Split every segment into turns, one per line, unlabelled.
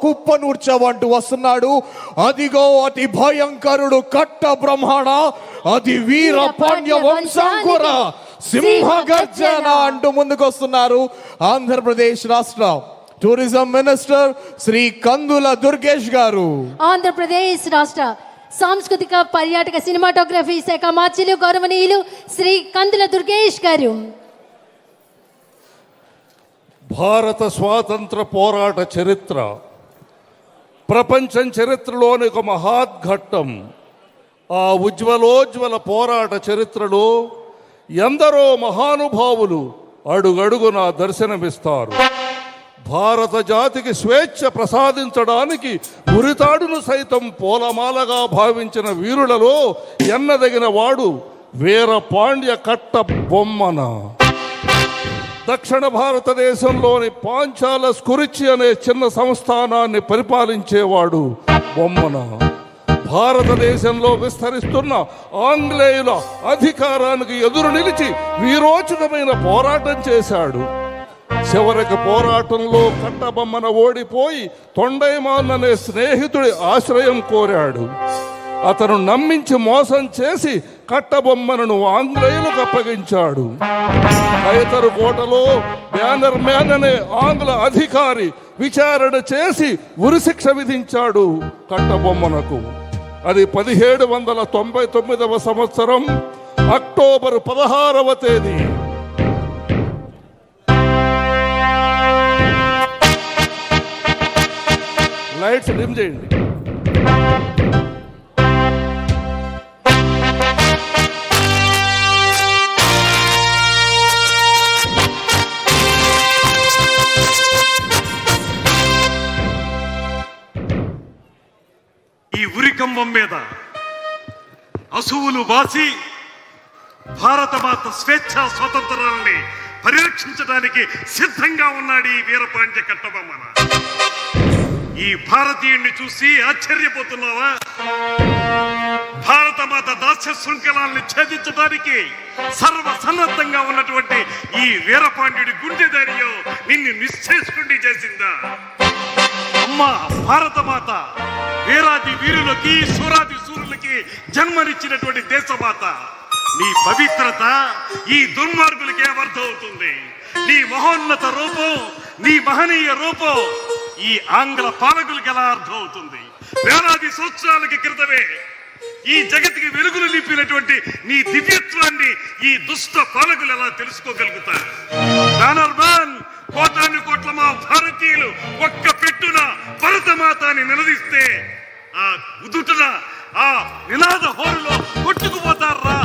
కుప్పనూర్చవంటూ వస్తున్నాడు. అదిగో అతి భయంకరుడు కట్ట బ్రహ్మణ, అది వీర పాండ్య వంశాంకుర సింహగర్జన అంటూ ముందుకు వస్తున్నారు. ఆంధ్రప్రదేశ్ రాష్ట్ర టూరిజం మినిస్టర్ శ్రీ కందుల దుర్గేష్ గారు.
ఆంధ్రప్రదేశ్ రాష్ట్ర సాంస్కృతిక పర్యాటక సినిమాటోగ్రఫీ శాఖ మాత్యులు గౌరవనీయులు శ్రీ కందుల దుర్గేష్ గారు.
భారత స్వాతంత్ర పోరాట చరిత్ర ప్రపంచం చరిత్రలోని ఒక మహాద్ఘట్టం. ఆ ఉజ్వలోజ్వల పోరాట చరిత్రలో ఎందరో మహానుభావులు అడుగడుగున దర్శనమిస్తారు. భారత జాతికి స్వేచ్ఛ ప్రసాదించడానికి ఉరితాడును సైతం పూలమాలగా భావించిన వీరులలో ఎన్నదగిన వాడు వీర పాండ్య కట్ట బొమ్మన. దక్షిణ భారతదేశంలోని పాంచాల స్కురిచి అనే చిన్న సంస్థానాన్ని పరిపాలించేవాడు బొమ్మన. భారతదేశంలో విస్తరిస్తున్న ఆంగ్లేయుల అధికారానికి ఎదురు నిలిచి వీరోచితమైన పోరాటం చేశాడు. చివరికి పోరాటంలో కట్టబొమ్మన ఓడిపోయి తొండైమాన్ అనే స్నేహితుడి ఆశ్రయం కోరాడు. అతను నమ్మించి మోసం చేసి కట్టబొమ్మను ఆంగ్లేయులకు అప్పగించాడు. కైతరు కోటలో బ్యానర్ మ్యాన్ అనే ఆంగ్ల అధికారి విచారణ చేసి ఉరిశిక్ష విధించాడు కట్టబొమ్మనకు. అది 1799 సంవత్సరం అక్టోబర్ 16వ తేదీ. లైట్స్ డిమ్ చేయండి.
ఈ ఉరికంబం మీద అసువులు బాసి భారతమాత స్వేచ్ఛ స్వాతంత్రాలని పరిరక్షించడానికి సిద్ధంగా ఉన్నాడు ఈ వీరపాండ్య కట్టబొమ్మన. ఈ భారతీయుణ్ణి చూసి ఆశ్చర్యపోతున్నావా? భారతమాత దాస్య శృంఖలాల్ని ఛేదించడానికి సర్వసన్నద్ధంగా ఉన్నటువంటి ఈ వీరపాండ్యుడి గుండె ధైర్యం నిన్ను నిశ్చేష్కుడి చేసిందా? అమ్మా భారతమాత వీరాది వీరులకి సూరాది సూరులకి జన్మనిచ్చినటువంటి దేశమాత. నీ పవిత్రత ఈ దుర్మార్గులకే అర్థం అవుతుంది. నీ మహోన్నత రూపం, నీ మహనీయ రూపం ఈ ఆంగ్ల పాలకులకు ఎలా అర్థం అవుతుంది? వేలాది సంవత్సరాలకి క్రితమే ఈ జగత్తుకి వెలుగులు నింపినటువంటి నీ దివ్యత్వాన్ని ఈ దుష్ట పాలకులు ఎలా తెలుసుకోగలుగుతారు? బ్యానర్మ్యాన్, కోటాను కోట్ల మా భారతీయులు ఒక్క పెట్టున భరతమాతని నిలదీస్తే ఆ ఉదుటున ఆ నినాద హోరులో కొట్టుకుపోతారా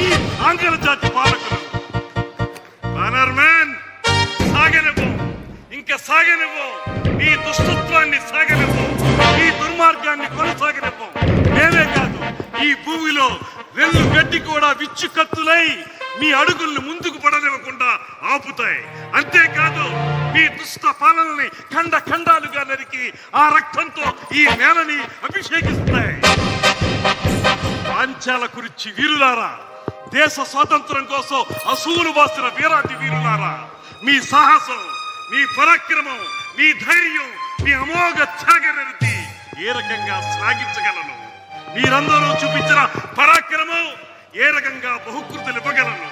ఈ ఆంగ్ల జాతి పాలకులు? బ్యానర్మ్యాన్, సాగనివ్వు, ఇంకా సాగనివ్వు, నీ దుష్టత్వాన్ని సాగనివ్వు, నీ దుర్మార్గాన్ని కొనసాగనివ్వు. మేమే కాదు, ఈ భూమిలో రెల్లు గడ్డి కూడా విచ్చు కత్తులై మీ అడుగుల్ని ముందుకు పడనివ్వకుండా ఆపుతాయి. అంతేకాదు మీ దుష్ట పాలనని ఖండ ఖండాలుగా నరికి ఆ రక్తంతో ఈ నేలని అభిషేకిస్తాయి. పాంచాల కురిచి వీరులారా, దేశ స్వాతంత్రం కోసం అసూలు బాసిన వీరాది వీరులారా, మీ సాహసం, మీ పరాక్రమం, మీ ధైర్యం, మీ అమోఘ త్యాగనిరతి ఏ రకంగా శ్లాఘించగలను? మీరందరూ చూపించిన పరాక్రమం ఏ రకంగా బహుకృతులు ఇవ్వగలను?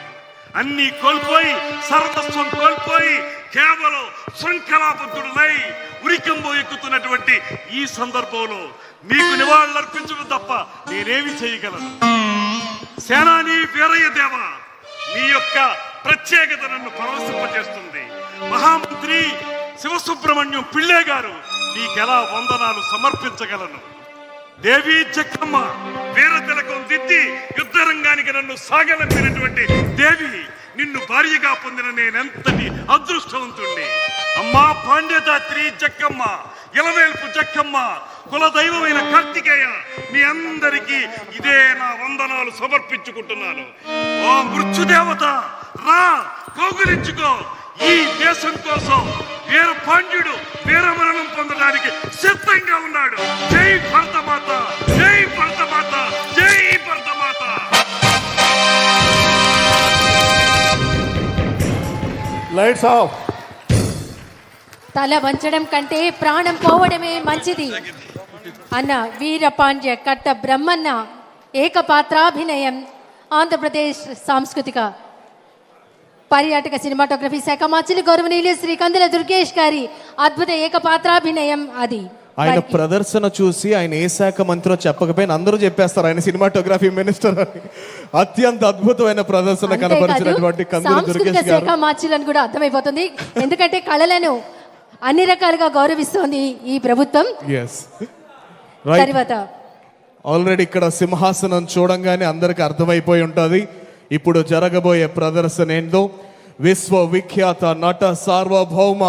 అన్ని కోల్పోయి, సర్వస్వం కోల్పోయి కేవలం శృంఖలాబద్ధుడునై ఉరికంబో ఎక్కుతున్నటువంటి ఈ సందర్భంలో మీకు నివాళులర్పించడం తప్ప నేనేమి చేయగలను? సేనాని వీరయ్య దేవ, మీ యొక్క ప్రత్యేకత నన్ను పరవశింపజేస్తుంది. మహామంత్రి శివసుబ్రహ్మణ్యం పిళ్ళే గారు, నీకెలా వందనాలు సమర్పించగలను? దేవి జక్కమ్మ, వీర తిలకం దిద్ది యుద్ధ రంగానికి నన్ను సాగనంపినటువంటి దేవి, నిన్ను భార్యగా పొందిన నేనెంతటి అదృష్టవంతుణ్ణి. అమ్మా పాండ్యదాత్రి జక్కమ్మ, ఇలవేల్పు జక్కమ్మ, కులదైవమైన కార్తికేయ, మీ అందరికీ ఇదే నా వందనాలు సమర్పించుకుంటున్నాను. ఓ మృత్యుదేవత, రా కౌగులించుకో. ఈ దేశం కోసం వీర పాండ్యుడు వీరమరణం పొందడానికి సిద్ధంగా ఉన్నాడు. జై భరతమాత, జై భరతమాత, జై భరతమాత.
Lights off.
తల వంచడం కంటే ప్రాణం పోవడమే మంచిది అన్న వీరపాండ్య కట్ట బ్రహ్మన్న ఏకపాత్రాభినయం ఆంధ్రప్రదేశ్ సాంస్కృతిక పర్యాటక సినిమాటోగ్రఫీ శాఖ మాచిలి గౌరవనీయులు శ్రీ కందుల దుర్గేష్ గారి అద్భుత ఏకపాత్రాభినయం అది.
ఆయన ప్రదర్శన చూసి ఆయన ఏ శాఖ మంత్రో చెప్పకపోయినా అందరూ చెప్పేస్తారు ఆయన సినిమాటోగ్రఫీ మినిస్టర్ అని. అత్యంత అద్భుతమైన ప్రదర్శన కనబరిచినటువంటి కందుల దుర్గేష్ గారు.
శాఖ మార్చిలని కూడా అర్థమైపోతుంది, ఎందుకంటే కళలను అన్ని రకాలుగా గౌరవిస్తోంది ఈ ప్రభుత్వం. తర్వాత
ఆల్రెడీ ఇక్కడ సింహాసనం చూడంగానే అందరికి అర్థమైపోయి ఉంటుంది ఇప్పుడు జరగబోయే ప్రదర్శన ఏందో. విశ్వవిఖ్యాత నట సార్వభౌమ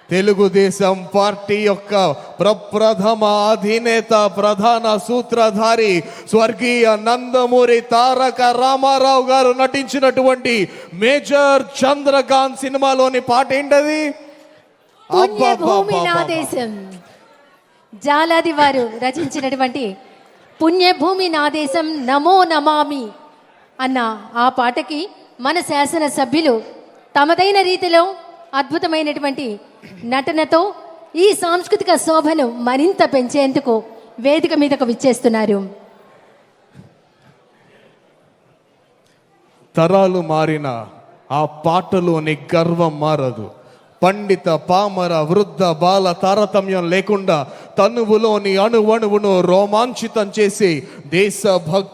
తెలుగుదేశం పార్టీ యొక్క ప్రప్రథమ అధినేత ప్రధాన సూత్రధారి స్వర్గీయ నందమూరి తారక రామారావు గారు నటించినటువంటి మేజర్ చంద్రకాంత్ సినిమాలోని పాట ఏంటది?
పుణ్యభూమి నా దేశం. జాలాది వారు రచించినటువంటి పుణ్యభూమి నా దేశం నమో నమామి అన్న ఆ పాటకి మన శాసన సభ్యులు తమదైన రీతిలో అద్భుతమైనటువంటి నటనతో ఈ సాంస్కృతిక శోభను మరింత పెంచేందుకు వేదిక మీదకు విచ్చేస్తున్నారు.
తరాలు మారిన ఆ పాటలోని గర్వం మారదు. పండిత పామర వృద్ధ బాల తారతమ్యం లేకుండా తనువులోని అణువణువును రోమాంచితం చేసి దేశభక్తి